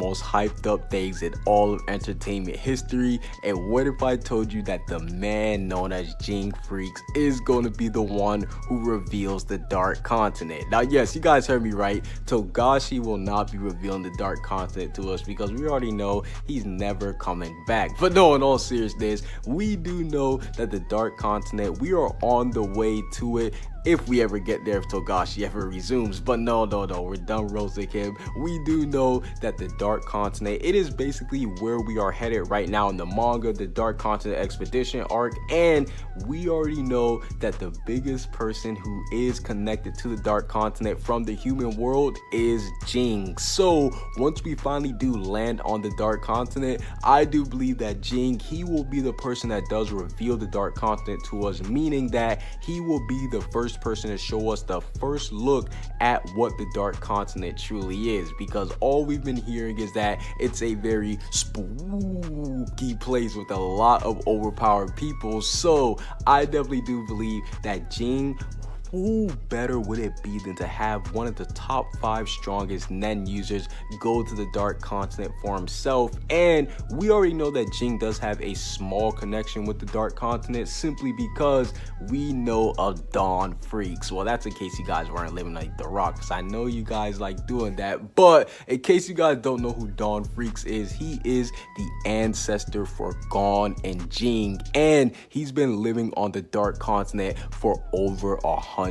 most hyped up things in all of entertainment history. And what if I told you that the man known as Ging Freecss is going to be the one who reveals the Dark Continent? Now, yes, you guys heard me right. Togashi will not be revealing the Dark Continent to us because we already know he's never coming back. But no, in all seriousness, we do know that the Dark Continent, we are on the way to it. If we ever get there, if Togashi ever resumes. But no, we're done roasting him. We do know that the Dark Continent, it is basically where we are headed right now in the manga, the Dark Continent Expedition arc. And we already know that the biggest person who is connected to the Dark Continent from the human world is Ging. So once we finally do land on the Dark Continent, I do believe that Ging, he will be the person that does reveal the Dark Continent to us, meaning that he will be the first person to show us the first look at what the Dark Continent truly is, because all we've been hearing is that it's a very spooky place with a lot of overpowered people. So I definitely do believe that Ging, who better would it be than to have one of the top 5 strongest Nen users go to the Dark Continent for himself? And we already know that Ging does have a small connection with the Dark Continent simply because we know of Dawn Freecss. Well, that's in case you guys weren't living like the Rock, because I know you guys like doing that. But in case you guys don't know who Dawn Freecss is, he is the ancestor for Gon and Ging, and he's been living on the Dark Continent for over 100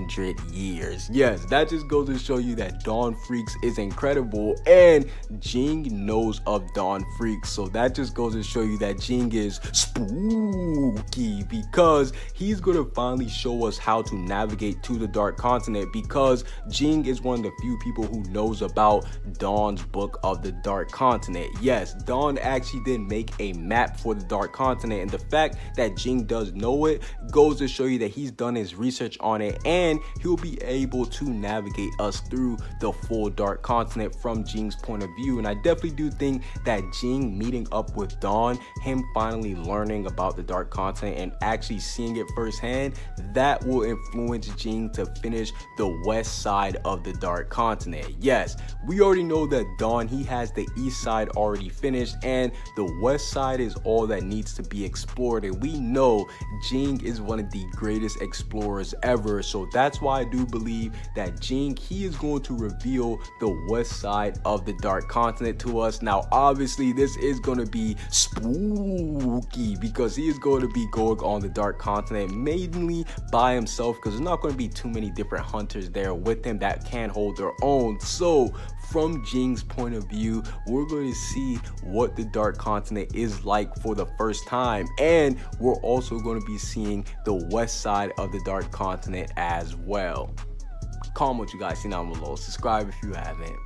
years. Yes, that just goes to show you that Dawn Freecss is incredible, and Ging knows of Dawn Freecss. So that just goes to show you that Ging is spooky, because he's gonna finally show us how to navigate to the Dark Continent, because Ging is one of the few people who knows about Dawn's book of the Dark Continent. Yes, Dawn actually did make a map for the Dark Continent, and the fact that Ging does know it goes to show you that he's done his research on it, and he'll be able to navigate us through the full Dark Continent from Jing's point of view. And I definitely do think that Ging meeting up with Dawn, him finally learning about the Dark Continent and actually seeing it firsthand, that will influence Ging to finish the west side of the Dark Continent. Yes, we already know that Dawn, he has the east side already finished, and the west side is all that needs to be explored. And we know Ging is one of the greatest explorers ever. So that's why I do believe that Ging, he is going to reveal the west side of the Dark Continent to us. Now, obviously, this is going to be spooky because he is going to be going on the Dark Continent mainly by himself, because there's not going to be too many different hunters there with him that can hold their own. So from Jing's point of view, we're going to see what the Dark Continent is like for the first time, and we're also going to be seeing the west side of the Dark Continent as well. Comment what you guys see down below. Subscribe if you haven't.